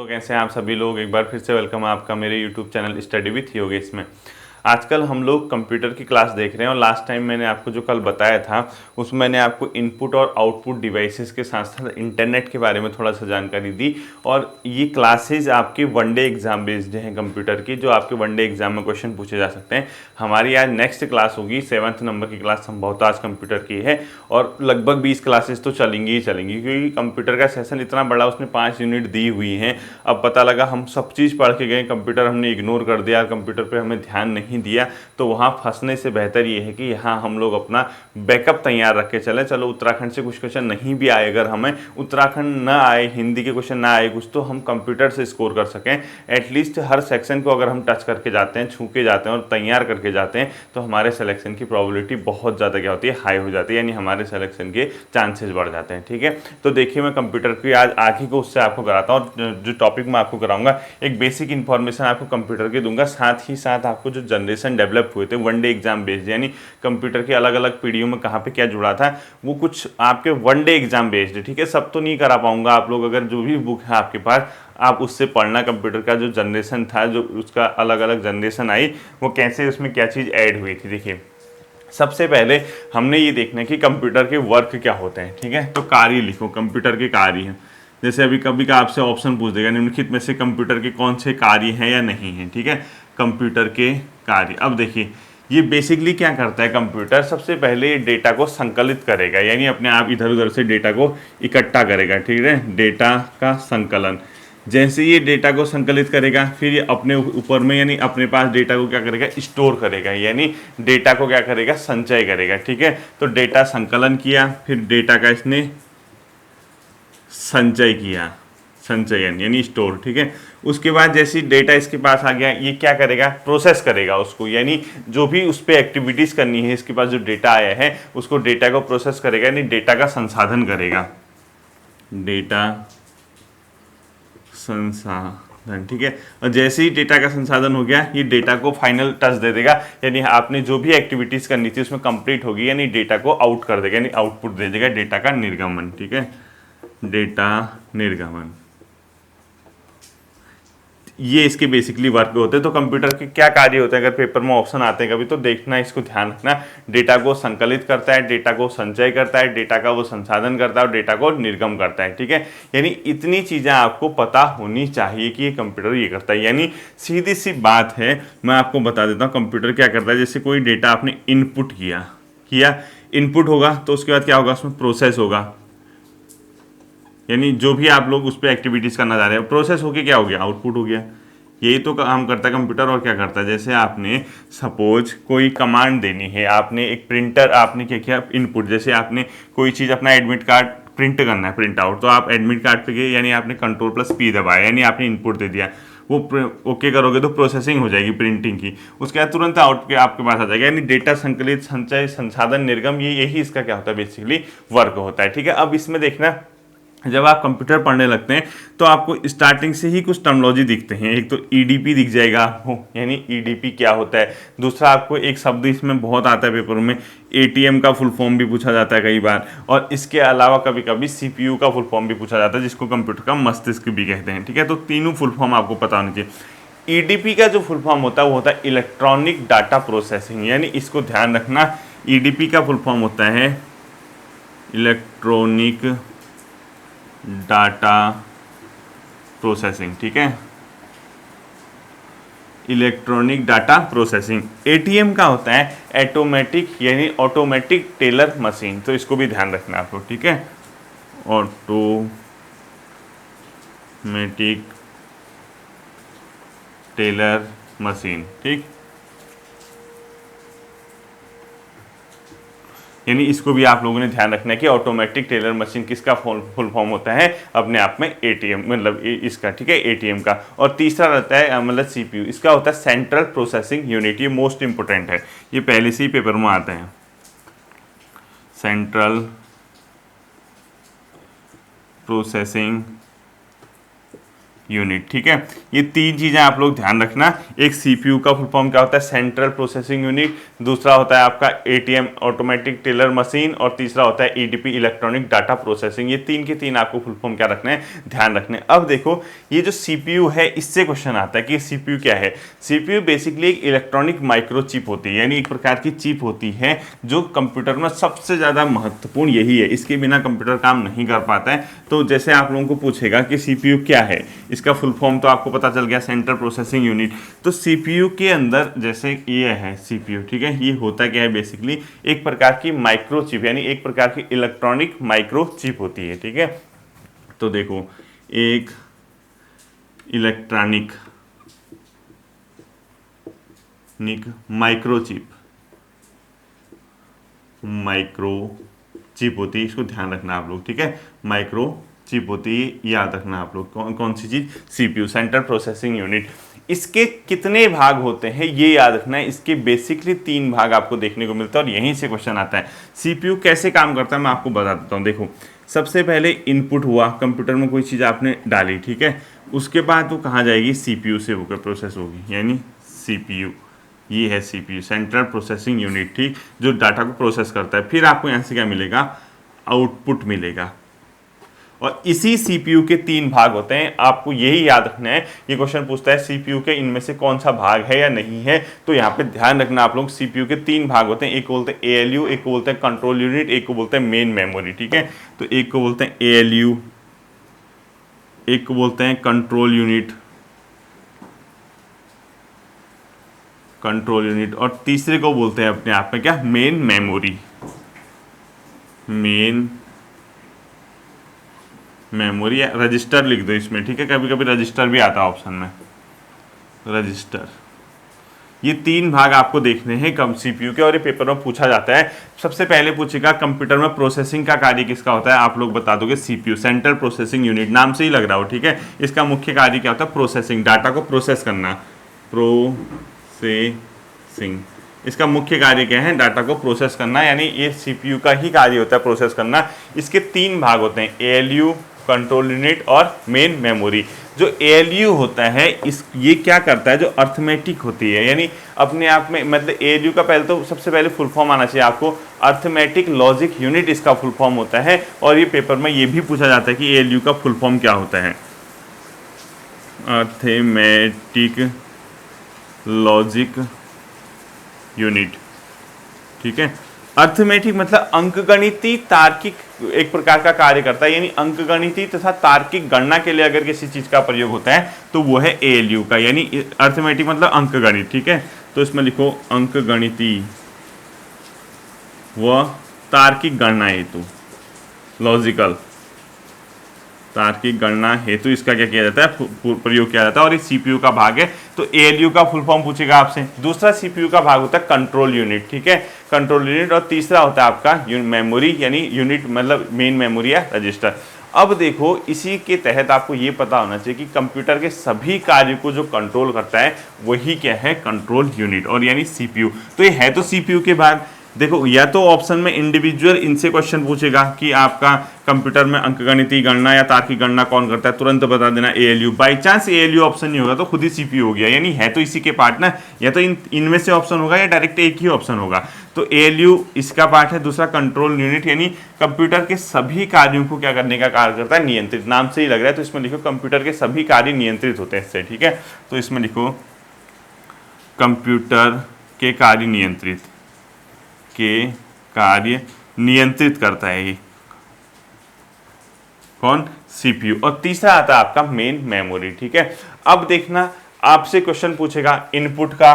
तो कैसे हैं आप सभी लोग। एक बार फिर से वेलकम है आपका मेरे YouTube channel study with Yogesh में। आजकल हम लोग कंप्यूटर की क्लास देख रहे हैं और लास्ट टाइम मैंने आपको जो कल बताया था उसमें मैंने आपको इनपुट और आउटपुट डिवाइसेस के साथ साथ इंटरनेट के बारे में थोड़ा सा जानकारी दी। और ये क्लासेज आपके वनडे एग्जाम बेस्ड हैं कंप्यूटर की, जो आपके वनडे एग्जाम में क्वेश्चन पूछे जा सकते हैं। हमारी आज नेक्स्ट क्लास होगी 7th नंबर की क्लास संभवतः आज कंप्यूटर की है और लगभग 20 क्लासेस तो चलेंगी ही चलेंगी, क्योंकि कंप्यूटर का सेशन इतना बड़ा, उसने 5 यूनिट दी हुई हैं। अब पता लगा हम सब चीज़ पढ़ के गए, कंप्यूटर हमने इग्नोर कर दिया, कंप्यूटर पे हमें ध्यान नहीं दिया, तो वहाँ फंसने से बेहतर ये है कि यहाँ हम लोग अपना बैकअप तैयार रख के चले। चलो उत्तराखंड से कुछ क्वेश्चन नहीं भी आए, अगर हमें उत्तराखंड ना आए, हिंदी के क्वेश्चन ना आए कुछ, तो हम कंप्यूटर से स्कोर कर सकें। एटलीस्ट हर सेक्शन को अगर हम टच करके जाते हैं, छू के जाते हैं और तैयार करके जाते हैं, तो हमारे सिलेक्शन की प्रोबेबिलिटी बहुत ज़्यादा क्या होती है, हाई हो जाती है, यानी हमारे सिलेक्शन के चांसेस बढ़ जाते हैं। ठीक है, तो देखिए मैं कंप्यूटर की आज आगे को उससे आपको कराता हूँ। जो टॉपिक मैं आपको कराऊंगा, एक बेसिक इन्फॉर्मेशन आपको कंप्यूटर की दूंगा, साथ ही साथ आपको जो जनरेशन डेवलप हुए थे वनडे एग्जाम बेस्ड, यानी कंप्यूटर के अलग अलग पीढ़ियों में कहाँ पे क्या जुड़ा था, वो कुछ आपके वनडे एग्जाम बेस्ड है। ठीक है, सब तो नहीं करा पाऊंगा, आप लोग अगर जो भी बुक है आपके पास आप उससे पढ़ना, कंप्यूटर का जो जनरेशन था, जो उसका अलग अलग जनरेशन आई, वो कैसे उसमें क्या चीज़ ऐड हुई थी। देखिए सबसे पहले हमने ये देखना है कि कंप्यूटर के वर्क क्या होते हैं। ठीक है, तो कार्य लिखो, कंप्यूटर के कार्य हैं। जैसे अभी कभी का आपसे ऑप्शन पूछ देगा निम्नलिखित में से कंप्यूटर के कौन से कार्य हैं या नहीं हैं। ठीक है, कंप्यूटर के कार्य। अब देखिए ये बेसिकली क्या करता है कंप्यूटर, सबसे पहले डेटा को संकलित करेगा, यानी अपने आप इधर उधर से डेटा को इकट्ठा करेगा। ठीक है, डेटा का संकलन। जैसे ये डेटा को संकलित करेगा, फिर ये अपने ऊपर में यानी अपने पास डेटा को क्या करेगा, स्टोर करेगा, यानी डेटा को क्या करेगा, संचय करेगा। ठीक है, तो डेटा संकलन किया, फिर डेटा का इसने संचय किया, संचयन यानी स्टोर। ठीक है, उसके बाद जैसे डेटा इसके पास आ गया, ये क्या करेगा, प्रोसेस करेगा उसको, यानी जो भी उस पर एक्टिविटीज़ करनी है, इसके पास जो डेटा आया है उसको डेटा को प्रोसेस करेगा, यानी डेटा का संसाधन करेगा, डेटा संसाधन। ठीक है, और जैसे ही डेटा का संसाधन हो गया, ये डेटा को फाइनल टच दे देगा, यानी आपने जो भी एक्टिविटीज़ करनी थी उसमें कंप्लीट होगी, यानी डेटा को आउट कर देगा, यानी आउटपुट दे देगा, डेटा का निर्गमन। ठीक है, डेटा निर्गमन, ये इसके बेसिकली वर्क होते हैं। तो कंप्यूटर के क्या कार्य होते हैं, अगर पेपर में ऑप्शन आते हैं कभी, तो देखना, इसको ध्यान रखना। डेटा को संकलित करता है, डेटा को संचय करता है, डेटा का वो संसाधन करता है और डेटा को निर्गम करता है। ठीक है, यानी इतनी चीज़ें आपको पता होनी चाहिए कि ये कंप्यूटर ये करता है। यानी सीधी सी बात है, मैं आपको बता देता हूँ कंप्यूटर क्या करता है। जैसे कोई डेटा आपने इनपुट किया इनपुट होगा, तो उसके बाद क्या होगा, उसमें प्रोसेस होगा, यानी जो भी आप लोग उस पर एक्टिविटीज़ करना चाह रहे हैं, प्रोसेस होके क्या हो गया, आउटपुट हो गया। यही तो काम करता है कंप्यूटर। और क्या करता है, जैसे आपने सपोज कोई कमांड देनी है, आपने एक प्रिंटर, आपने क्या किया, इनपुट, जैसे आपने कोई चीज़, अपना एडमिट कार्ड प्रिंट करना है, प्रिंट आउट, तो आप एडमिट कार्ड पे गए, यानी आपने Ctrl+P दबाया, यानी आपने इनपुट दे दिया, वो ओके करोगे तो प्रोसेसिंग हो जाएगी प्रिंटिंग की, उसके बाद तुरंत आउट के आपके पास आ जाएगा, यानी डेटा संकलित, संचय, संसाधन, निर्गम, ये यही इसका क्या होता है, बेसिकली वर्क होता है। ठीक है, अब इसमें देखना, जब आप कंप्यूटर पढ़ने लगते हैं तो आपको स्टार्टिंग से ही कुछ टर्मोलॉजी दिखते हैं। एक तो ईडीपी दिख जाएगा आपको, यानी ईडीपी क्या होता है। दूसरा आपको एक शब्द इसमें बहुत आता है पेपर में, एटीएम का फुल फॉर्म भी पूछा जाता है कई बार, और इसके अलावा कभी कभी सीपीयू का फुल फॉर्म भी पूछा जाता है, जिसको कंप्यूटर का मस्तिष्क भी कहते हैं। ठीक है, तो तीनों फुल फॉर्म आपको पता होनी चाहिए। ईडीपी का जो फुल फॉर्म होता है वो होता है इलेक्ट्रॉनिक डाटा प्रोसेसिंग, यानी इसको ध्यान रखना, ईडीपी का फुल फॉर्म होता है इलेक्ट्रॉनिक डाटा प्रोसेसिंग। ठीक है, इलेक्ट्रॉनिक डाटा प्रोसेसिंग। एटीएम का होता है ऑटोमेटिक, यानी ऑटोमेटिक टेलर मशीन, तो इसको भी ध्यान रखना आपको। ठीक है, ऑटोमेटिक टेलर मशीन। ठीक, यानी इसको भी आप लोगों ने ध्यान रखना है कि ऑटोमेटिक टेलर मशीन किसका फुल फॉर्म होता है, अपने आप में एटीएम, मतलब इसका। ठीक है, एटीएम का। और तीसरा रहता है मतलब सीपीयू, इसका होता है सेंट्रल प्रोसेसिंग यूनिट, ये मोस्ट इंपोर्टेंट है, ये पहले से ही पेपर में आते हैं। Central processing unit. ठीक है, ये तीन चीज़ें आप लोग ध्यान रखना। एक सीपीयू का फुल फॉर्म क्या होता है, सेंट्रल प्रोसेसिंग यूनिट, दूसरा होता है आपका एटीएम ऑटोमेटिक टेलर मशीन, और तीसरा होता है ईडीपी इलेक्ट्रॉनिक डाटा प्रोसेसिंग। ये तीन के तीन आपको फुल फॉर्म क्या रखना है, ध्यान रखने। अब देखो ये जो सीपीयू है, इससे क्वेश्चन आता है कि सीपीयू क्या है। सीपीयू बेसिकली एक इलेक्ट्रॉनिक माइक्रोचिप होती है, यानी एक प्रकार की चिप होती है जो कंप्यूटर में सबसे ज़्यादा महत्वपूर्ण यही है, इसके बिना कंप्यूटर काम नहीं कर पाता है। तो जैसे आप लोगों को पूछेगा कि सीपीयू क्या है, इसका फुल फॉर्म तो आपको पता चल गया, सेंट्रल प्रोसेसिंग यूनिट। तो सीपीयू के अंदर जैसे ये है सीपीयू, ठीक है, ये होता क्या है, बेसिकली एक प्रकार की माइक्रोचिप, यानी एक प्रकार की इलेक्ट्रॉनिक माइक्रोचिप होती है। ठीक है, तो देखो एक इलेक्ट्रॉनिक माइक्रोचिप होती है, इसको ध्यान रखना आप लोग। ठीक है, माइक्रोचिप होती है, याद रखना आप लोग। कौन सी चीज, सीपीयू, सेंट्रल प्रोसेसिंग यूनिट। इसके कितने भाग होते हैं ये याद रखना है। इसके बेसिकली 3 भाग आपको देखने को मिलता है और यहीं से क्वेश्चन आता है। सीपीयू कैसे काम करता है मैं आपको बता देता हूँ। देखो सबसे पहले इनपुट हुआ, कंप्यूटर में कोई चीज़ आपने डाली, ठीक है, उसके बाद वो कहाँ जाएगी, सीपीयू से होकर प्रोसेस होगी, यानी सीपीयू, ये है सीपीयू, सेंट्रल प्रोसेसिंग यूनिट, ठीक, जो डाटा को प्रोसेस करता है। फिर आपको यहाँ से क्या मिलेगा, आउटपुट मिलेगा। और इसी सीपीयू के 3 भाग होते हैं, आपको यही याद रखना है। ये क्वेश्चन पूछता है सीपीयू के इनमें से कौन सा भाग है या नहीं है, तो यहाँ पे ध्यान रखना आप लोग। सीपीयू के 3 भाग होते हैं, एक को बोलते हैं एएलयू, एक को बोलते हैं कंट्रोल यूनिट, एक को बोलते हैं मेन मेमोरी। ठीक है, तो एक को बोलते हैं एएलयू, एक को बोलते हैं कंट्रोल यूनिट, और तीसरे को बोलते हैं अपने आप में क्या, मेन मेमोरी। मेमोरी या रजिस्टर लिख दो इसमें, ठीक है, कभी कभी रजिस्टर भी आता है ऑप्शन में, रजिस्टर। ये 3 भाग आपको देखने हैं कम सीपीयू के, और ये पेपर में पूछा जाता है। सबसे पहले पूछेगा कंप्यूटर में प्रोसेसिंग का कार्य किसका होता है, आप लोग बता दोगे सीपीयू, सेंट्रल प्रोसेसिंग यूनिट, नाम से ही लग रहा हो। ठीक है, इसका मुख्य कार्य क्या होता है, प्रोसेसिंग, डाटा को प्रोसेस करना, प्रोसेसिंग, इसका मुख्य कार्य क्या है, डाटा को प्रोसेस करना, यानी ये सीपीयू का ही कार्य होता है प्रोसेस करना। इसके 3 भाग होते हैं, एएलयू, कंट्रोल यूनिट और मेन मेमोरी। जो एएलयू होता है ये क्या करता है, जो अर्थमेटिक होती है, यानी अपने आप में, मतलब एएलयू का पहले तो सबसे पहले फुल फॉर्म आना चाहिए आपको, अर्थमेटिक लॉजिक यूनिट इसका फुल फॉर्म होता है। और ये पेपर में ये भी पूछा जाता है कि एएलयू का फुल फॉर्म क्या होता है, अर्थमेटिक लॉजिक यूनिट। ठीक है, अर्थमेटिक मतलब अंकगणितीय तार्किक एक प्रकार का कार्य करता है, यानी अंकगणितीय तथा तार्किक गणना के लिए अगर किसी चीज का प्रयोग होता है तो वो है एएलयू का, यानी अर्थमेटिक मतलब अंकगणित। ठीक है, तो इसमें लिखो अंकगणितीय व तार्किक गणना हेतु, लॉजिकल तार्किक गणना हेतु इसका क्या किया जाता है, प्रयोग किया जाता है, और ये सीपीयू का भाग है। तो एएलयू का फुल फॉर्म पूछेगा आपसे। दूसरा सीपीयू का भाग होता है कंट्रोल यूनिट, ठीक है, कंट्रोल यूनिट, और तीसरा होता है आपका मेमोरी, यानी यूनिट मतलब मेन मेमोरी या रजिस्टर। अब देखो इसी के तहत आपको ये पता होना चाहिए कि कंप्यूटर के सभी कार्यों को जो कंट्रोल करता है वही क्या है, कंट्रोल यूनिट, और यानी सीपीयू। तो ये है तो सीपीयू के भाग। देखो या तो ऑप्शन में इंडिविजुअल इनसे क्वेश्चन पूछेगा कि आपका कंप्यूटर में अंकगणितीय गणना या तार्किक गणना कौन करता है, तुरंत बता देना ALU. By chance ALU option नहीं होगा तो खुद ही सीपीयू हो गया, यानी है तो इसी के पार्ट ना, या तो इनमें से ऑप्शन होगा या डायरेक्ट एक ही ऑप्शन होगा। तो एएलयू इसका पार्ट है। दूसरा कंट्रोल यूनिट, यानी कंप्यूटर के सभी कार्यों को क्या करने का कार्य करता है, नियंत्रित, नाम से ही लग रहा है। तो इसमें लिखो कंप्यूटर के सभी कार्य नियंत्रित होते हैं इससे। ठीक है, तो इसमें लिखो कंप्यूटर के कार्य नियंत्रित करता है ये कौन, सीपीयू। और तीसरा आता है आपका मेन मेमोरी। ठीक है, अब देखना आपसे क्वेश्चन पूछेगा इनपुट का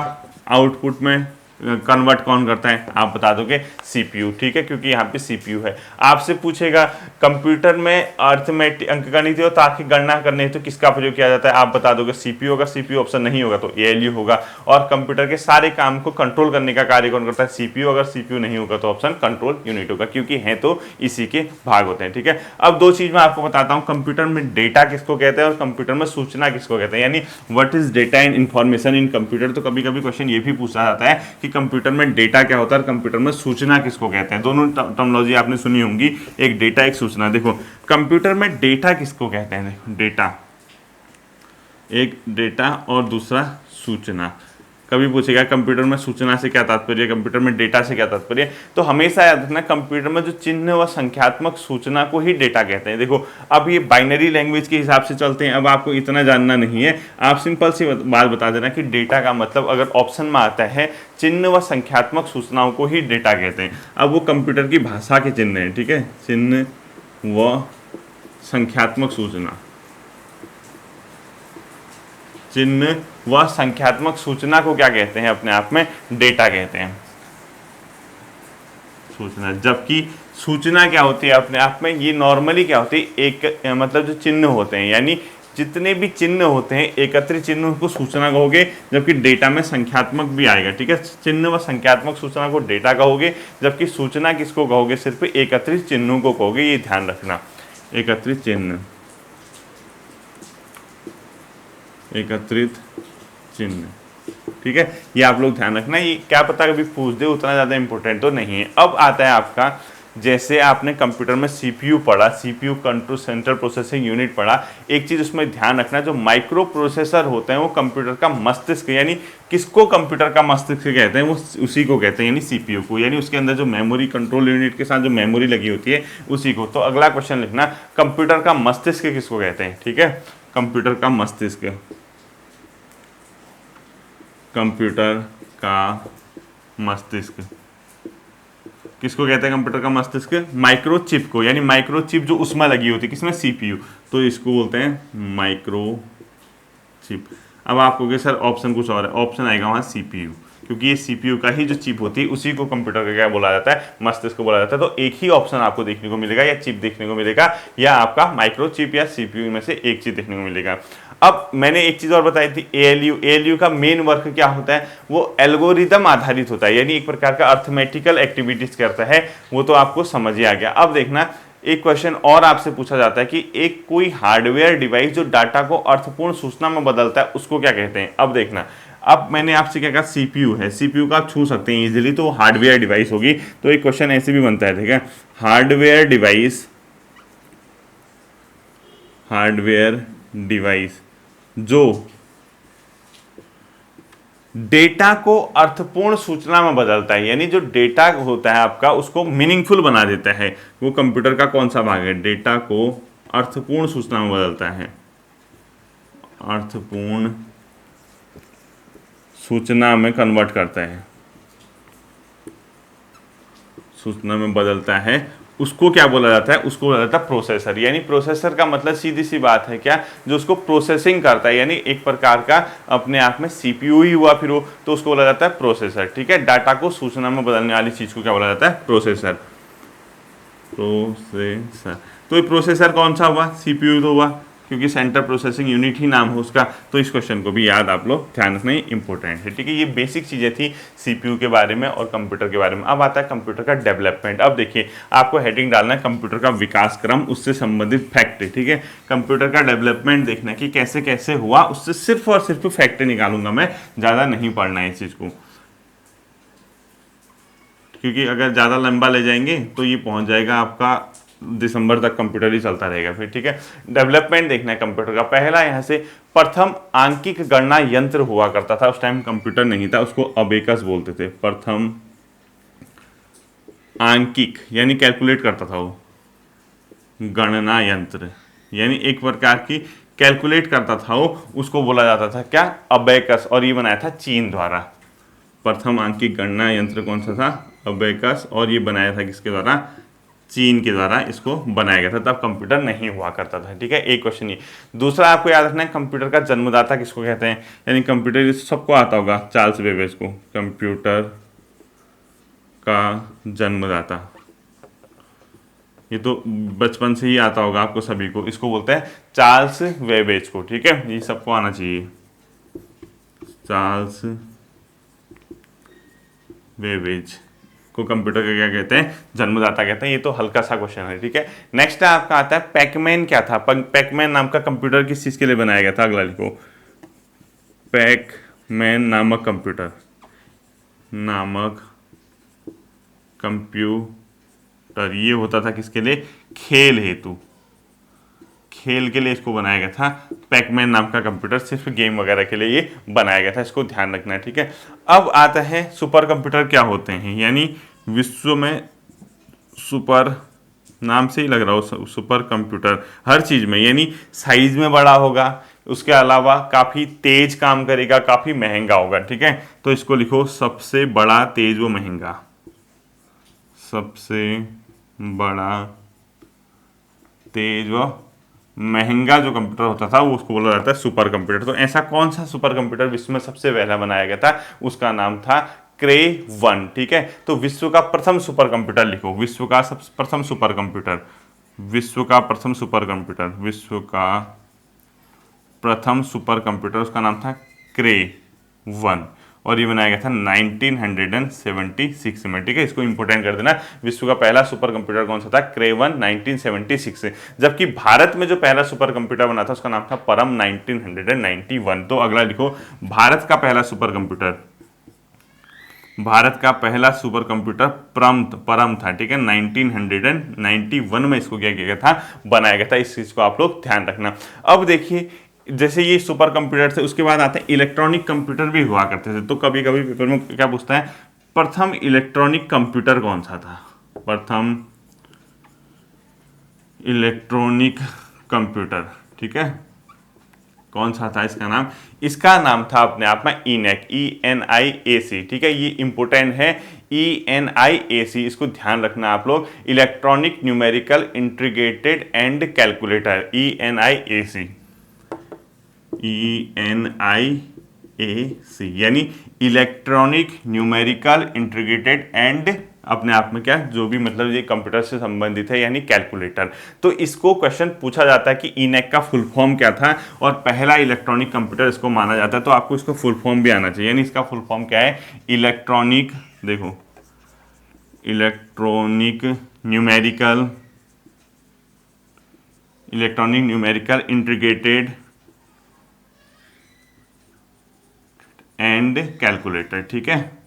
आउटपुट में कन्वर्ट कौन करता है, आप बता दोगे सीपीयू। ठीक है, क्योंकि यहाँ पे सीपीयू है। आपसे पूछेगा कंप्यूटर में अर्थमेटिक अंकगणितीय और तार्किक गणना करने तो किसका प्रयोग किया जाता है, आप बता दोगे सीपीयू होगा। सीपीयू ऑप्शन नहीं होगा तो एएलयू होगा। और कंप्यूटर के सारे काम को कंट्रोल करने का कार्य कौन करता है, सीपीयू। अगर सीपीयू नहीं होगा तो ऑप्शन कंट्रोल यूनिट होगा, क्योंकि है तो इसी के भाग होते हैं। ठीक है, अब 2 चीज मैं आपको बताता हूँ, कंप्यूटर में डेटा किसको कहते हैं और कंप्यूटर में सूचना किसको कहते हैं, यानी what is data and information in computer. तो कभी कभी क्वेश्चन ये भी पूछा जाता है कि कंप्यूटर में डेटा क्या होता है और कंप्यूटर में सूचना किसको कहते हैं। दोनों टर्मिनोलॉजी आपने सुनी होंगी, एक डेटा एक सूचना। देखो कंप्यूटर में डेटा किसको कहते हैं, देखो डेटा, एक डेटा और दूसरा सूचना। कभी पूछेगा कंप्यूटर में सूचना से क्या तात्पर्य है, कंप्यूटर में डेटा से क्या तात्पर्य है, तो हमेशा याद रखना कंप्यूटर में जो चिन्ह व संख्यात्मक सूचना को ही डेटा कहते हैं। देखो अब ये बाइनरी लैंग्वेज के हिसाब से चलते हैं, अब आपको इतना जानना नहीं है, आप सिंपल सी बात बता देना कि डेटा का मतलब अगर ऑप्शन में आता है चिन्ह व संख्यात्मक सूचनाओं को ही डेटा कहते हैं। अब वो कंप्यूटर की भाषा के चिन्ह हैं, ठीक है, चिन्ह व संख्यात्मक सूचना, चिन्ह व संख्यात्मक सूचना को क्या कहते हैं, अपने आप में डेटा कहते हैं, सूचना। जबकि सूचना क्या होती है अपने आप में, ये नॉर्मली क्या होती है, एक मतलब जो चिन्ह होते हैं, यानी जितने भी चिन्ह होते हैं एकत्रित चिन्ह को सूचना कहोगे, जबकि डेटा में संख्यात्मक भी आएगा, ठीक है। चिन्ह व संख्यात्मक सूचना को डेटा कहोगे, जबकि सूचना किसको कहोगे, सिर्फ एकत्रित चिन्हों को कहोगे, ये ध्यान रखना। एकत्रित चिन्ह, एकत्रित चिन्ह, ठीक है, ये आप लोग ध्यान रखना। ये क्या पता कभी पूछ दे, उतना ज़्यादा इंपॉर्टेंट तो नहीं है। अब आता है आपका, जैसे आपने कंप्यूटर में सीपीयू पढ़ा, CPU control central processing unit पढ़ा, एक चीज़ उसमें ध्यान रखना, जो माइक्रो प्रोसेसर होते हैं वो कंप्यूटर का मस्तिष्क, यानी किसको कंप्यूटर का मस्तिष्क कहते हैं, वो उसी को कहते हैं, यानी सीपीयू को, यानी उसके अंदर जो मेमोरी, कंट्रोल यूनिट के साथ जो मेमोरी लगी होती है उसी को। तो अगला क्वेश्चन लिखना, कंप्यूटर का मस्तिष्क किसको कहते हैं, ठीक है, कंप्यूटर का मस्तिष्क, कंप्यूटर का मस्तिष्क किसको कहते हैं, कंप्यूटर का मस्तिष्क, माइक्रोचिप को, यानी माइक्रोचिप जो उसमें लगी होती है, किसमें, सीपीयू, तो इसको बोलते हैं माइक्रोचिप। अब आप कहोगे सर ऑप्शन कुछ और है, ऑप्शन आएगा वहाँ सीपीयू, क्योंकि ये सीपीयू का ही जो चिप होती है उसी को कंप्यूटर का क्या बोला जाता है, मस्तिष्क को बोला जाता है। तो एक ही ऑप्शन आपको देखने को मिलेगा, या चिप देखने को मिलेगा, या आपका माइक्रोचिप या सीपीयू में से एक चीज देखने को मिलेगा। अब मैंने एक चीज और बताई थी, एएलयू। एएलयू का मेन वर्क क्या होता है, वो एल्गोरिदम आधारित होता है, यानी एक प्रकार का अर्थमेटिकल एक्टिविटीज करता है, वो तो आपको समझ ही आ गया। अब देखना, एक क्वेश्चन और आपसे पूछा जाता है कि एक कोई हार्डवेयर डिवाइस जो डाटा को अर्थपूर्ण सूचना में बदलता है उसको क्या कहते हैं। अब देखना, अब मैंने आपसे क्या कहा, सीपीयू है, सीपीयू का आप छू सकते हैं इजीली, तो हार्डवेयर डिवाइस होगी। तो एक क्वेश्चन ऐसे भी बनता है, ठीक है, हार्डवेयर डिवाइस, हार्डवेयर डिवाइस जो डेटा को अर्थपूर्ण सूचना में बदलता है, यानी जो डेटा होता है आपका उसको मीनिंगफुल बना देता है, वो कंप्यूटर का कौन सा भाग है, डेटा को अर्थपूर्ण सूचना में बदलता है, अर्थपूर्ण सूचना में कन्वर्ट करता है, सूचना में बदलता है, उसको क्या बोला जाता है, उसको बोला जाता है प्रोसेसर। यानी प्रोसेसर का मतलब सीधी सी बात है क्या, जो उसको प्रोसेसिंग करता है, यानी एक प्रकार का अपने आप में सीपीयू ही हुआ फिर वो, तो उसको बोला जाता है प्रोसेसर, ठीक है। डाटा को सूचना में बदलने वाली चीज को क्या बोला जाता है, प्रोसेसर, प्रोसेसर। तो ये प्रोसेसर कौन सा हुआ, सीपीयू तो हुआ, क्योंकि सेंट्रल प्रोसेसिंग यूनिट ही नाम है उसका। तो इस क्वेश्चन को भी याद आप लोग ध्यान रखना, इंपॉर्टेंट है, ठीक है। ये बेसिक चीज़ें थी सीपीयू के बारे में और कंप्यूटर के बारे में। अब आता है कंप्यूटर का डेवलपमेंट। अब देखिए आपको हेडिंग डालना है कंप्यूटर का विकास क्रम, उससे संबंधित फैक्ट, ठीक है। कंप्यूटर का डेवलपमेंट देखना कि कैसे कैसे हुआ, उससे सिर्फ और सिर्फ फैक्ट निकालूंगा मैं, ज़्यादा नहीं पढ़ना है इस चीज़ को, क्योंकि अगर ज़्यादा लंबा ले जाएंगे तो ये पहुंच जाएगा आपका दिसंबर तक कंप्यूटर ही चलता रहेगा फिर, ठीक है। डेवलपमेंट देखना है कंप्यूटर का। पहला यहाँ से, प्रथम आंकिक गणना यंत्र हुआ करता था, उस टाइम कंप्यूटर नहीं था, उसको अबेकस बोलते थे। प्रथम आंकिक यानी कैलकुलेट करता था वो, गणना यंत्र यानी एक प्रकार की कैलकुलेट करता था वो, उसको बोला जाता था क्या, अबेकस, और ये बनाया था चीन द्वारा। प्रथम आंकिक गणना यंत्र कौन सा था, अबेकस, और ये बनाया था किसके द्वारा, चीन के द्वारा इसको बनाया गया था। तब कंप्यूटर नहीं हुआ करता था, ठीक है। एक क्वेश्चन ये। दूसरा आपको याद रखना है, कंप्यूटर का जन्मदाता किसको कहते हैं, यानी कंप्यूटर सबको आता होगा, चार्ल्स बेबेज को, कंप्यूटर का जन्मदाता, ये तो बचपन से ही आता होगा आपको सभी को, इसको बोलते हैं चार्ल्स बेबेज को, ठीक है, ये सबको आना चाहिए, चार्ल्स बेबेज को कंप्यूटर का क्या कहते हैं, जन्मदाता कहते हैं। ये तो हल्का सा क्वेश्चन है, ठीक है। नेक्स्ट आपका आता है पैकमैन। क्या था, पैकमैन नाम का कंप्यूटर किस चीज के लिए बनाया गया था, अगला लिखो, पैकमैन नामक कंप्यूटर, नामक कंप्यूटर ये होता था किसके लिए, खेल हेतु, खेल के लिए इसको बनाया गया था। पैकमैन नाम का कंप्यूटर सिर्फ गेम वगैरह के लिए ये बनाया गया था, इसको ध्यान रखना है, ठीक है। अब आता है सुपर कंप्यूटर क्या होते हैं, यानी विश्व में सुपर, नाम से ही लग रहा हो सुपर कंप्यूटर, हर चीज़ में, यानी साइज में बड़ा होगा, उसके अलावा काफ़ी तेज काम करेगा, काफ़ी महंगा होगा, ठीक है। तो इसको लिखो सबसे बड़ा, तेज व महंगा, सबसे बड़ा तेज व महंगा जो कंप्यूटर होता था वो उसको बोला जाता है सुपर कंप्यूटर। तो ऐसा कौन सा सुपर कंप्यूटर विश्व में सबसे पहला बनाया गया था, उसका नाम था क्रे 1, ठीक है। तो विश्व का प्रथम सुपर कंप्यूटर लिखो, विश्व का प्रथम सुपर कंप्यूटर, विश्व का प्रथम सुपर कंप्यूटर, विश्व का प्रथम सुपर कंप्यूटर, उसका नाम था क्रे 1 और ये बनाया गया था 1976 में, ठीक है। इसको इंपोर्टेंट कर देना, विश्व का पहला सुपर कंप्यूटर कौन सा था, क्रे 1 1976 से। जबकि भारत में जो पहला सुपर कंप्यूटर बना था उसका नाम था परम 1991। तो अगला लिखो, भारत का पहला सुपर कंप्यूटर, भारत का पहला सुपर कंप्यूटर परम था, ठीक है। 1991 में इसको क्या किया गया था, बनाया गया था। इस चीज को आप लोग ध्यान रखना। अब देखिए, जैसे ये सुपर कंप्यूटर थे, उसके बाद आते हैं इलेक्ट्रॉनिक कंप्यूटर भी हुआ करते थे। तो कभी कभी पेपर में क्या पूछता है, प्रथम इलेक्ट्रॉनिक कंप्यूटर कौन सा था, प्रथम इलेक्ट्रॉनिक कंप्यूटर, ठीक है, कौन सा था इसका नाम, इसका नाम था अपने आप में ENIAC, ENIAC, ठीक है। ये इंपोर्टेंट है, ENIAC, इसको ध्यान रखना आप लोग, electronic numerical integrated and calculator, ENIAC, ENIAC यानी इलेक्ट्रॉनिक न्यूमेरिकल इंटीग्रेटेड एंड, अपने आप में क्या, जो भी मतलब ये कंप्यूटर से संबंधित है, यानी कैलकुलेटर। तो इसको क्वेश्चन पूछा जाता है कि ENIAC का फुल फॉर्म क्या था और पहला इलेक्ट्रॉनिक कंप्यूटर इसको माना जाता है। तो आपको इसको फुल फॉर्म भी आना चाहिए, यानी इसका फुल फॉर्म क्या है, इलेक्ट्रॉनिक, देखो, electronic numerical integrated and calculator, ठीक है।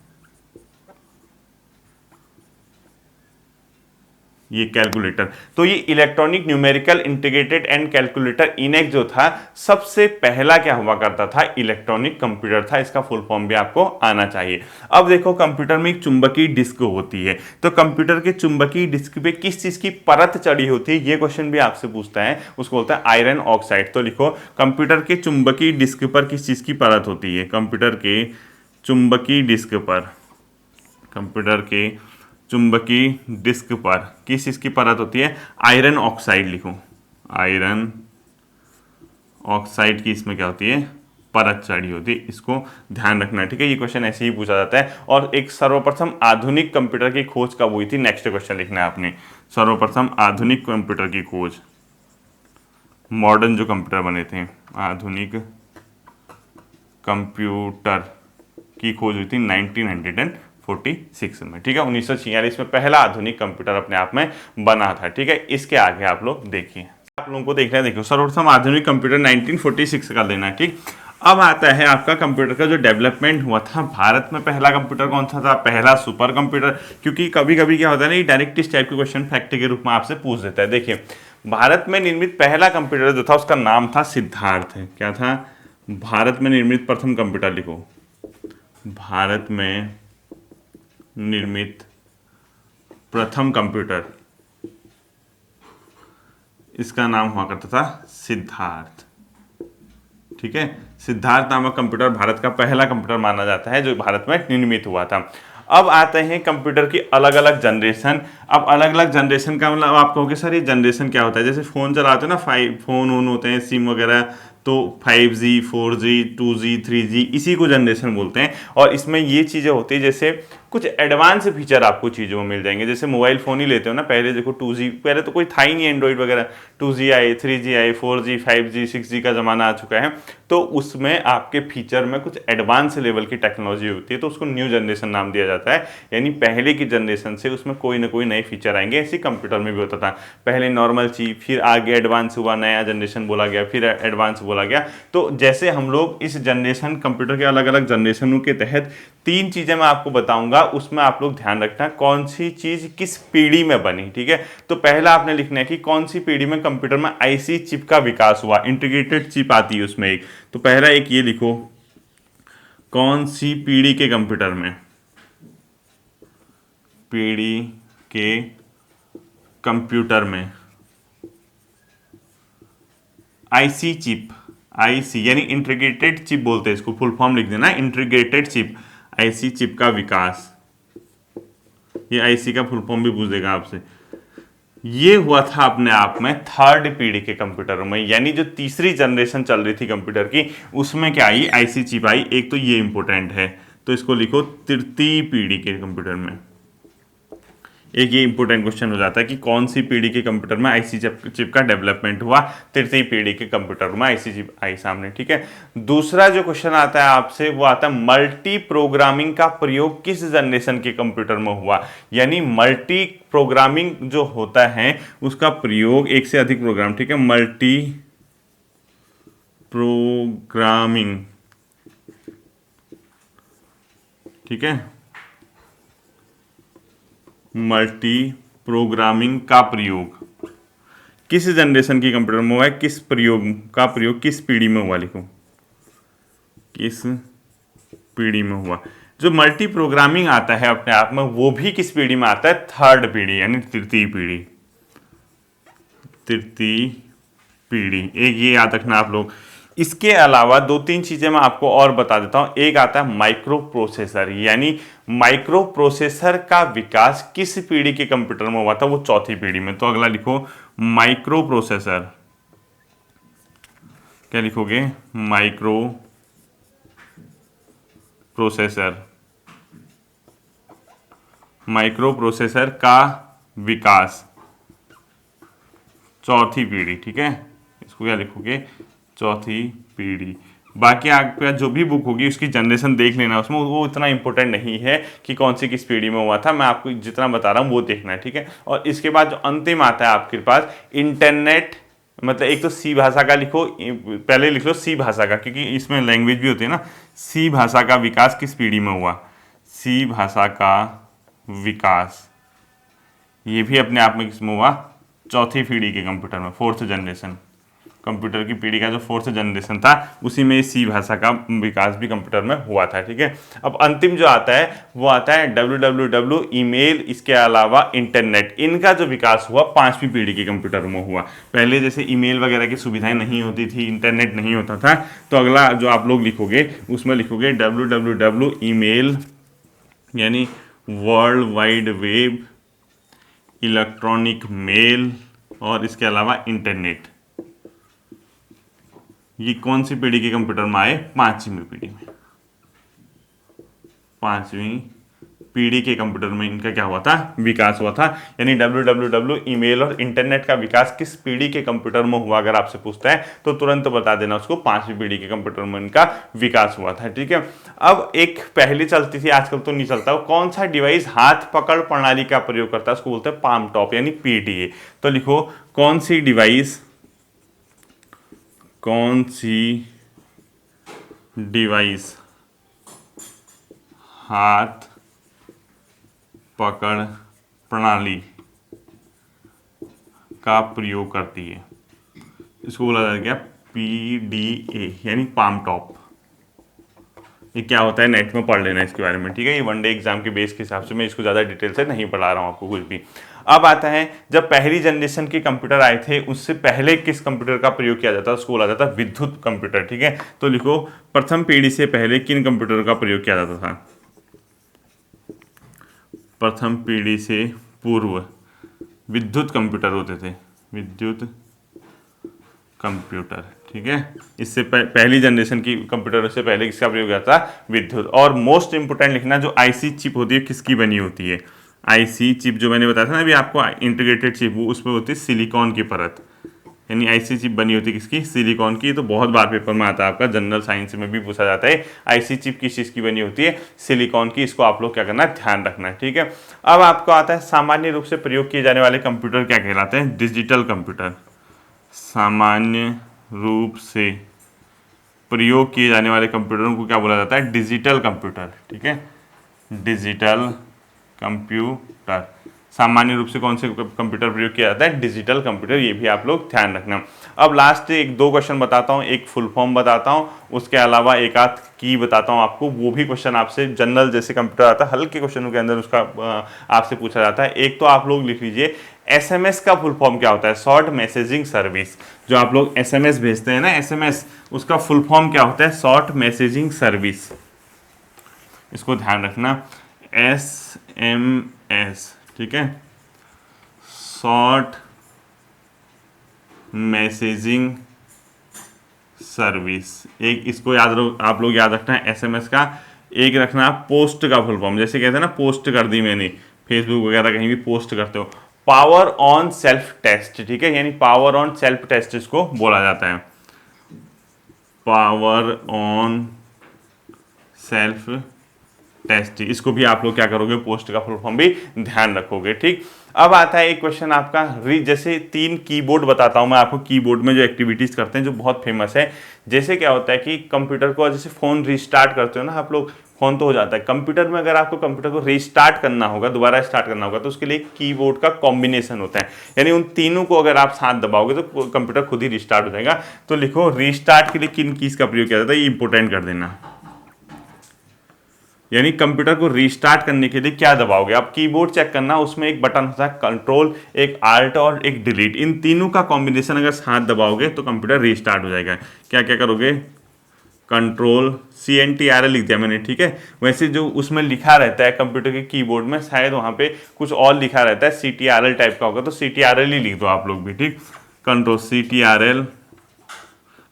ये कैलकुलेटर, तो ये electronic numerical integrated and calculator ENIAC जो था, सबसे पहला क्या हुआ करता था, इलेक्ट्रॉनिक कंप्यूटर था। इसका फुल फॉर्म भी आपको आना चाहिए। अब देखो, कंप्यूटर में एक चुंबकीय डिस्क होती है, तो कंप्यूटर के चुंबकीय डिस्क पे किस चीज की परत चढ़ी होती है, ये क्वेश्चन भी आपसे पूछता है, उसको बोलता है आयरन ऑक्साइड। तो लिखो, कंप्यूटर के चुंबकीय डिस्क पर किस चीज की परत होती है, कंप्यूटर के चुंबकीय डिस्क पर, कंप्यूटर के चुंबकीय डिस्क पर किस चीज की परत होती है, आयरन ऑक्साइड लिखो, आयरन ऑक्साइड की इसमें क्या होती है, परत चढ़ी होती है। इसको ध्यान रखना, ठीक है। ये क्वेश्चन ऐसे ही पूछा जाता है। और एक सर्वप्रथम आधुनिक कंप्यूटर की खोज कब हुई थी, नेक्स्ट क्वेश्चन लिखना है आपने, सर्वप्रथम आधुनिक कंप्यूटर की खोज, मॉडर्न जो कंप्यूटर बने थे, आधुनिक कंप्यूटर की खोज हुई थी 1946 में, ठीक है। 1946 में पहला आधुनिक कंप्यूटर अपने आप में बना था, ठीक है। इसके आगे आप लोग देखिए, आप लोगों को देखना है, देखो, सर्वप्रथम आधुनिक कंप्यूटर 1946 का लेना है, ठीक। अब आता है आपका कंप्यूटर का जो डेवलपमेंट हुआ था, भारत में पहला कंप्यूटर कौन सा था, पहला सुपर कंप्यूटर। क्योंकि कभी कभी क्या होता है ना, ये डायरेक्ट इस टाइप के क्वेश्चन फैक्ट के रूप में आपसे पूछ देता है। देखिए, भारत में निर्मित पहला कंप्यूटर जो था उसका नाम था सिद्धार्थ है। क्या था, भारत में निर्मित प्रथम कंप्यूटर लिखो, भारत में निर्मित प्रथम कंप्यूटर, इसका नाम हुआ करता था सिद्धार्थ, ठीक है। सिद्धार्थ नामक कंप्यूटर भारत का पहला कंप्यूटर माना जाता है जो भारत में निर्मित हुआ था। अब आते हैं कंप्यूटर की अलग अलग जनरेशन। अब अलग अलग जनरेशन का मतलब आप कहोगे सर ये जनरेशन क्या होता है, जैसे फ़ोन चलाते हो ना, फ़ोन ऑन होते हैं, सिम वगैरह, तो 5G 4G 2G 3G इसी को जनरेशन बोलते हैं। और इसमें ये चीज़ें होती है, जैसे कुछ एडवांस फीचर आपको चीज़ों में मिल जाएंगे। जैसे मोबाइल फ़ोन ही लेते हो ना, पहले देखो 2G, पहले तो कोई था ही नहीं एंड्रॉइड वगैरह, 2G आए, 3G आए, 4G 5G 6G का ज़माना आ चुका है। तो उसमें आपके फीचर में कुछ एडवांस लेवल की टेक्नोलॉजी होती है, तो उसको न्यू जनरेशन नाम दिया जाता है। यानी पहले की जनरेशन से उसमें कोई ना कोई नए फीचर आएंगे। ऐसे कंप्यूटर में भी होता था, पहले नॉर्मल चीज, फिर आगे एडवांस हुआ, नया जनरेशन बोला गया, फिर एडवांस बोला बोला गया। तो जैसे हम लोग इस जनरेशन कंप्यूटर के अलग अलग जनरेशनों के तहत 3 चीज़ें मैं आपको बताऊंगा, उसमें आप लोग ध्यान रखना कौन सी चीज़ किस पीढ़ी में बनी। ठीक है, तो पहला आपने लिखना है कि कौन सी पीढ़ी में कंप्यूटर में आईसी चिप का विकास हुआ, इंटीग्रेटेड चिप आती है उसमें एक। तो पहला एक ये लिखो, कौन सी पीढ़ी के कंप्यूटर में, पीढ़ी के कंप्यूटर में आईसी चिप, आईसी यानी इंटीग्रेटेड चिप बोलते हैं इसको, फुल फॉर्म लिख देना इंटीग्रेटेड चिप, आईसी चिप का विकास। ये आईसी का फुल फॉर्म भी पूछ देगा आपसे। ये हुआ था अपने आप में थर्ड पीढ़ी के कंप्यूटरों में, यानी जो तीसरी जनरेशन चल रही थी कंप्यूटर की, उसमें क्या आई, आईसी चिप आई। एक तो ये इंपॉर्टेंट है, तो इसको लिखो तृतीय पीढ़ी के कंप्यूटर में। एक ये इंपॉर्टेंट क्वेश्चन हो जाता है कि कौन सी पीढ़ी के कंप्यूटर में आईसी चिप का डेवलपमेंट हुआ, तृतीय पीढ़ी के कंप्यूटर में आईसी चिप आई सामने। ठीक है, दूसरा जो क्वेश्चन आता है आपसे वो आता है मल्टी प्रोग्रामिंग का प्रयोग किस जनरेशन के कंप्यूटर में हुआ, यानी मल्टी प्रोग्रामिंग जो होता है उसका प्रयोग, एक से अधिक प्रोग्राम। ठीक है, मल्टी प्रोग्रामिंग, ठीक है, मल्टी प्रोग्रामिंग का प्रयोग किस जनरेशन की कंप्यूटर में हुआ है, किस प्रयोग का प्रयोग किस पीढ़ी में हुआ, लिखो किस पीढ़ी में हुआ। जो मल्टी प्रोग्रामिंग आता है अपने आप में वो भी किस पीढ़ी में आता है, थर्ड पीढ़ी यानी तृतीय पीढ़ी, तृतीय पीढ़ी। एक ये याद रखना आप लोग। इसके अलावा 2-3 चीजें मैं आपको और बता देता हूं। एक आता है माइक्रो प्रोसेसर, यानी माइक्रो प्रोसेसर का विकास किस पीढ़ी के कंप्यूटर में हुआ था, वो चौथी पीढ़ी में। तो अगला लिखो माइक्रो प्रोसेसर, क्या लिखोगे, माइक्रो प्रोसेसर, माइक्रो प्रोसेसर का विकास चौथी पीढ़ी। ठीक है, इसको क्या लिखोगे, चौथी पीढ़ी। बाकी आपका जो भी बुक होगी उसकी जनरेशन देख लेना, उसमें वो इतना इंपॉर्टेंट नहीं है कि कौन सी किस पीढ़ी में हुआ था, मैं आपको जितना बता रहा हूँ वो देखना है। ठीक है, और इसके बाद जो अंतिम आता है आपके पास इंटरनेट, मतलब एक तो सी भाषा का लिखो, पहले लिख लो सी भाषा का, क्योंकि इसमें लैंग्वेज भी होती है ना। सी भाषा का विकास किस पीढ़ी में हुआ, सी भाषा का विकास, ये भी अपने आप में किसमें हुआ, चौथी पीढ़ी के कंप्यूटर में, फोर्थ जनरेशन। कंप्यूटर की पीढ़ी का जो फोर्थ जनरेशन था उसी में सी भाषा का विकास भी कंप्यूटर में हुआ था। ठीक है, अब अंतिम जो आता है वो आता है www, ईमेल, इसके अलावा इंटरनेट। इनका जो विकास हुआ पांचवी पीढ़ी के कंप्यूटर में हुआ। पहले जैसे ईमेल वगैरह की सुविधाएं नहीं होती थी, इंटरनेट नहीं होता था, तो अगला जो आप लोग लिखोगे उसमें लिखोगे www, ईमेल यानी world wide web, electronic mail, और इसके अलावा इंटरनेट। ये कौन सी पीढ़ी के कंप्यूटर में आए, पांचवी पीढ़ी में। पांचवी पीढ़ी के कंप्यूटर में इनका क्या हुआ था, विकास हुआ था। यानी www, ईमेल और इंटरनेट का विकास किस पीढ़ी के कंप्यूटर में हुआ, अगर आपसे पूछता है तो तुरंत बता देना उसको, पांचवी पीढ़ी के कंप्यूटर में इनका विकास हुआ था। ठीक है, अब एक पहले चलती थी, आजकल तो नहीं चलता, कौन सा डिवाइस हाथ पकड़ प्रणाली का प्रयोग करता है, उसको बोलते हैं पाम टॉप यानी पीडीए। तो लिखो कौन सी डिवाइस, कौन सी डिवाइस हाथ पकड़ प्रणाली का प्रयोग करती है, इसको बोला जाएगा पीडीए यानी पाम टॉप। ये क्या होता है नेट में पढ़ लेना इसके बारे में। ठीक है, ये वनडे एग्जाम के बेस के हिसाब से मैं इसको ज़्यादा डिटेल से नहीं पढ़ा रहा हूँ आपको कुछ भी। अब आता है जब पहली जनरेशन के कंप्यूटर आए थे उससे पहले किस कंप्यूटर का प्रयोग किया जाता है, उसको बोला जाता है विद्युत कंप्यूटर। ठीक है, तो लिखो प्रथम पीढ़ी से पहले किन कंप्यूटर का प्रयोग किया जाता था, प्रथम पीढ़ी से पूर्व विद्युत कंप्यूटर होते थे, विद्युत कंप्यूटर। ठीक है, इससे पहली जनरेशन की कंप्यूटर से पहले किसका प्रयोग किया था, विद्युत। और मोस्ट इंपोर्टेंट लिखना, जो आईसी चिप होती है किसकी बनी होती है, आईसी चिप जो मैंने बताया था ना अभी आपको, इंटीग्रेटेड चिप, वो उसमें होती है सिलिकॉन की परत, यानी आईसी चिप बनी होती है किसकी, सिलिकॉन की। तो बहुत बार पेपर में आता है आपका, जनरल साइंस में भी पूछा जाता है आईसी चिप किस चीज़ की बनी होती है, सिलिकॉन की। इसको आप लोग क्या करना है, ध्यान रखना है। ठीक है, अब आपको आता है सामान्य रूप से प्रयोग किए जाने वाले कंप्यूटर क्या कहलाते हैं, डिजिटल कंप्यूटर। सामान्य रूप से प्रयोग किए जाने वाले कंप्यूटरों को क्या बोला जाता है? Digital computer. ठीक है, डिजिटल कंप्यूटर। सामान्य रूप से कौन से कंप्यूटर प्रयोग किया जाता है? Digital computer. ये भी आप लोग ध्यान रखना। अब लास्ट एक दो क्वेश्चन बताता हूँ, एक फुल फॉर्म बताता हूँ, उसके अलावा एक आध की बताता हूँ आपको। वो भी क्वेश्चन आपसे जनरल जैसे कंप्यूटर आता है, हल्के क्वेश्चनों के अंदर उसका आपसे पूछा जाता है। एक तो आप लोग लिख लीजिए, एसएमएस का फुल फॉर्म क्या होता है? Short messaging service. जो आप लोग एसएमएस भेजते हैं ना, एसएमएस, उसका फुल फॉर्म क्या होता है? Short messaging service. इसको ध्यान रखना, एसएमएस। ठीक है, शॉर्ट मैसेजिंग सर्विस। एक इसको आप लोग याद रखना है एसएमएस का। एक रखना पोस्ट का फुल फॉर्म, जैसे कहते हैं ना पोस्ट कर दी मैंने, फेसबुक वगैरह कहीं भी पोस्ट करते हो, पावर ऑन सेल्फ टेस्ट। ठीक है, यानी पावर ऑन सेल्फ टेस्ट इसको बोला जाता है, पावर ऑन सेल्फ टेस्ट। इसको भी आप लोग क्या करोगे? पोस्ट का फुल फॉर्म भी ध्यान रखोगे। ठीक, अब आता है एक क्वेश्चन आपका, जैसे 3 कीबोर्ड बताता हूं मैं आपको, कीबोर्ड में जो एक्टिविटीज करते हैं जो बहुत फेमस है। जैसे क्या होता है कि कंप्यूटर को, जैसे फोन रिस्टार्ट करते हो ना आप लोग, फोन तो हो जाता है, कंप्यूटर में अगर आपको कंप्यूटर को रिस्टार्ट करना होगा, दोबारा स्टार्ट करना होगा, तो उसके लिए कीबोर्ड का कॉम्बिनेशन होता है। यानी उन तीनों को अगर आप साथ दबाओगे तो कंप्यूटर खुद ही रिस्टार्ट हो जाएगा। तो लिखो, रिस्टार्ट के लिए किन कीज का प्रयोग किया जाता है, ये इंपोर्टेंट कर देना। यानी कंप्यूटर को रीस्टार्ट करने के लिए क्या दबाओगे आप? कीबोर्ड चेक करना, उसमें एक बटन होता है कंट्रोल, एक आल्ट और एक डिलीट। इन तीनों का कॉम्बिनेशन अगर साथ दबाओगे तो कंप्यूटर रीस्टार्ट हो जाएगा। क्या क्या करोगे? कंट्रोल, CNTRL लिख दिया मैंने। ठीक है, वैसे जो उसमें लिखा रहता है कंप्यूटर के कीबोर्ड में, शायद वहाँ पे कुछ और लिखा रहता है, CTRL टाइप का होगा, तो CTRL ही लिख दो आप लोग भी। ठीक, कंट्रोल CTRL,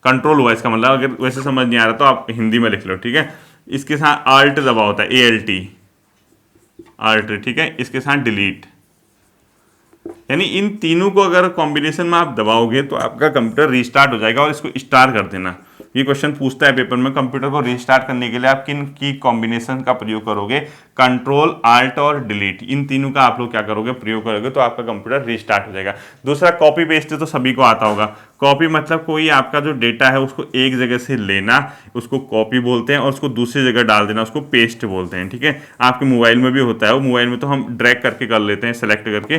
कंट्रोल हुआ इसका मतलब। अगर वैसे समझ नहीं आ रहा तो आप हिंदी में लिख लो। ठीक है, इसके साथ आल्ट दबा होता है, ALT, आल्ट। ठीक है, इसके साथ डिलीट। यानी इन तीनों को अगर कॉम्बिनेशन में आप दबाओगे तो आपका कंप्यूटर रीस्टार्ट हो जाएगा। और इसको स्टार कर देना, ये क्वेश्चन पूछता है पेपर में, कंप्यूटर को रीस्टार्ट करने के लिए आप किन की कॉम्बिनेशन का प्रयोग करोगे? कंट्रोल, आल्ट और डिलीट, इन तीनों का आप लोग क्या करोगे? प्रयोग करोगे, तो आपका कंप्यूटर रीस्टार्ट हो जाएगा। दूसरा, कॉपी पेस्ट तो सभी को आता होगा। कॉपी मतलब कोई आपका जो डेटा है उसको एक जगह से लेना, उसको कॉपी बोलते हैं, और उसको दूसरी जगह डाल देना, उसको पेस्ट बोलते हैं। ठीक है, आपके मोबाइल में भी होता है, वो मोबाइल में तो हम ड्रैग करके कर लेते हैं, सेलेक्ट करके।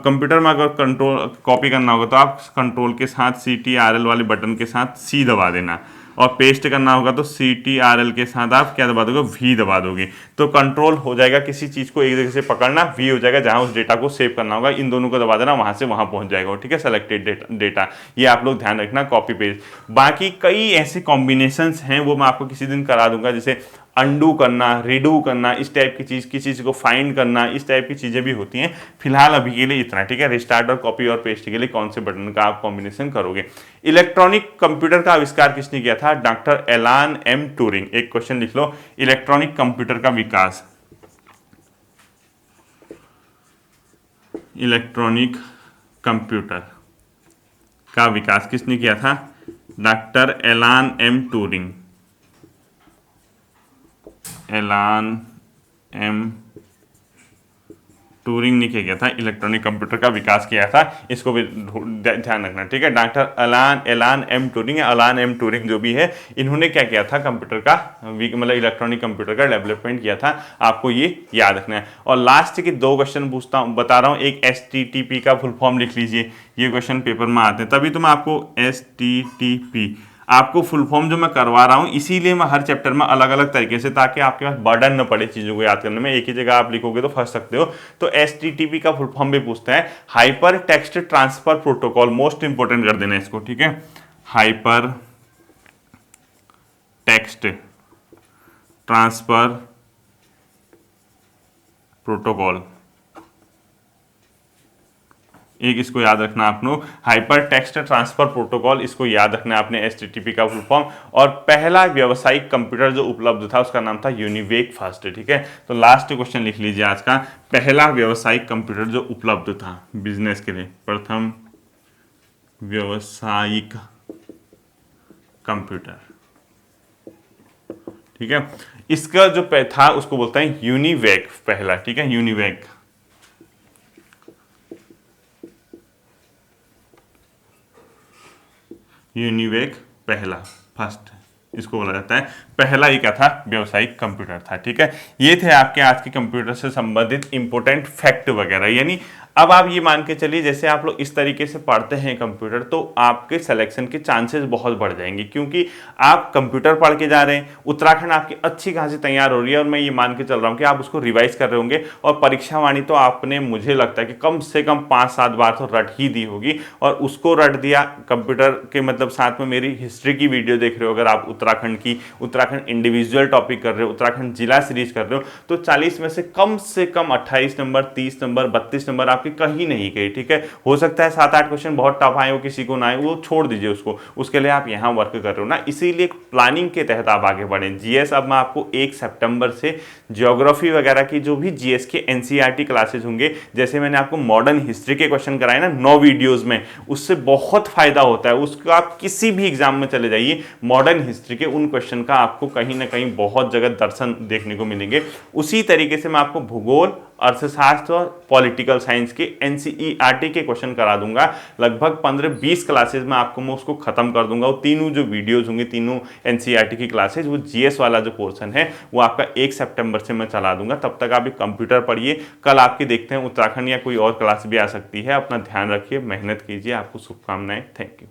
कंप्यूटर में अगर कंट्रोल कॉपी करना होगा तो आप कंट्रोल के साथ CTRL वाले बटन के साथ C दबा देना, और पेस्ट करना होगा तो CTRL के साथ आप क्या दबा दोगे? V दबा दोगे। तो कंट्रोल हो जाएगा किसी चीज को एक जगह से पकड़ना, V हो जाएगा जहां उस डेटा को सेव करना होगा, इन दोनों को दबा देना, वहां से वहां पहुंच जाएगा। ठीक है, सेलेक्टेड डेटा। ये आप लोग ध्यान रखना, कॉपी पेस्ट। बाकी कई ऐसे कॉम्बिनेशंस हैं, वो मैं आपको किसी दिन करा दूंगा, जैसे अंडू करना, रिडू करना, इस टाइप की चीज़, किसी चीज़ को फाइंड करना, इस टाइप की चीज़ें भी होती हैं। फिलहाल अभी के लिए इतना। ठीक है, रिस्टार्ट और कॉपी और पेस्ट के लिए कौन से बटन का आप कॉम्बिनेशन करोगे? इलेक्ट्रॉनिक कंप्यूटर का आविष्कार किसने किया था? डॉक्टर एलान एम ट्यूरिंग। एक क्वेश्चन लिख लो, इलेक्ट्रॉनिक कंप्यूटर का विकास, इलेक्ट्रॉनिक कंप्यूटर का विकास किसने किया था? डॉक्टर एलान एम ट्यूरिंग, एलान एम ट्यूरिंग ने क्या किया था? इलेक्ट्रॉनिक कंप्यूटर का विकास किया था। इसको भी ध्यान रखना। ठीक है, डॉक्टर एलान एम ट्यूरिंग, अलान एम ट्यूरिंग जो भी है, इन्होंने क्या किया था? कंप्यूटर का मतलब इलेक्ट्रॉनिक कंप्यूटर का डेवलपमेंट किया था। आपको ये याद रखना है। और लास्ट के 2 क्वेश्चन बता रहा हूँ। एक STTP का फुल फॉर्म लिख लीजिए, ये क्वेश्चन पेपर में आते हैं, तभी तो मैं आपको STTP आपको फुल फॉर्म जो मैं करवा रहा हूं, इसीलिए मैं हर चैप्टर में अलग अलग तरीके से, ताकि आपके पास बर्डन न पड़े चीज़ों को याद करने में। एक ही जगह आप लिखोगे तो फंस सकते हो। तो STTP का फुल फॉर्म भी पूछते हैं, hyper text transfer protocol. Most important कर देना इसको। ठीक है, हाइपर टेक्स्ट ट्रांसफर प्रोटोकॉल। एक इसको याद रखना आप लोग, हाइपर टेक्स्ट ट्रांसफर प्रोटोकॉल, इसको याद रखना है आपने, STTP का फुल फॉर्म। और पहला व्यावसायिक कंप्यूटर जो उपलब्ध था उसका नाम था यूनिवेक फर्स्ट। ठीक है, तो लास्ट क्वेश्चन लिख लीजिए आज का, पहला व्यावसायिक कंप्यूटर जो उपलब्ध था बिजनेस के लिए, प्रथम व्यावसायिक कंप्यूटर। ठीक है, इसका जो था उसको बोलते हैं यूनिवेक पहला। ठीक है, यूनिवेक, यूनिवेक पहला, फर्स्ट। इसको बोला जाता है। पहला ही क्या था, व्यवसायिक कंप्यूटर था। ठीक है, ये थे आपके आज के कंप्यूटर से संबंधित इंपॉर्टेंट फैक्ट वगैरह। यानी अब आप ये मान के चलिए जैसे आप लोग इस तरीके से पढ़ते हैं कंप्यूटर, तो आपके सिलेक्शन के चांसेस बहुत बढ़ जाएंगे, क्योंकि आप कंप्यूटर पढ़ के जा रहे हैं, उत्तराखंड आपकी अच्छी खासी तैयार हो रही है, और मैं ये मान के चल रहा हूँ कि आप उसको रिवाइज कर रहे होंगे, और परीक्षा वाणी तो आपने मुझे लगता है कि कम से कम 5-7 बार तो रट ही दी होगी, और उसको रट दिया कंप्यूटर के मतलब साथ में मेरी हिस्ट्री की वीडियो देख रहे हो, अगर आप उत्तराखंड की, उत्तराखंड इंडिविजुअल टॉपिक कर रहे हो, उत्तराखंड जिला सीरीज कर रहे हो, तो 40 में से कम 28 नंबर, 30 नंबर, 32 नंबर आपके कहीं नहीं गए। ठीक है, हो सकता है 7-8 क्वेश्चन बहुत टफ आए हो, किसी को ना आए, वो छोड़ दीजिए उसको, उसके लिए आप यहाँ वर्क कर रहे हो ना, इसीलिए प्लानिंग के तहत आप आगे बढ़े। जीएस अब मैं आपको 1 सितंबर से ज्योग्राफी वगैरह की जो भी जीएस के एनसीईआरटी क्लासेस होंगे, जैसे मैंने आपको मॉडर्न हिस्ट्री के क्वेश्चन कराए ना 9 वीडियोस में, उससे बहुत फायदा होता है। उसको आप किसी भी एग्जाम में चले जाइए, मॉडर्न हिस्ट्री के उन क्वेश्चन का आपको कहीं ना कहीं बहुत जगह दर्शन देखने को मिलेंगे। उसी तरीके से मैं आपको भूगोल, अर्थशास्त्र और पॉलिटिकल साइंस के एनसीईआरटी के क्वेश्चन करा दूंगा। लगभग 15-20 क्लासेस में आपको मैं उसको खत्म कर दूंगा। वो तीनों जो वीडियोस होंगे, तीनों एनसीईआरटी की क्लासेस, वो जीएस वाला जो पोर्शन है वो आपका 1 सितंबर से मैं चला दूंगा। तब तक आप कंप्यूटर पढ़िए, कल आपके देखते हैं उत्तराखंड या कोई और क्लास भी आ सकती है। अपना ध्यान रखिए, मेहनत कीजिए, आपको शुभकामनाएं। Thank you.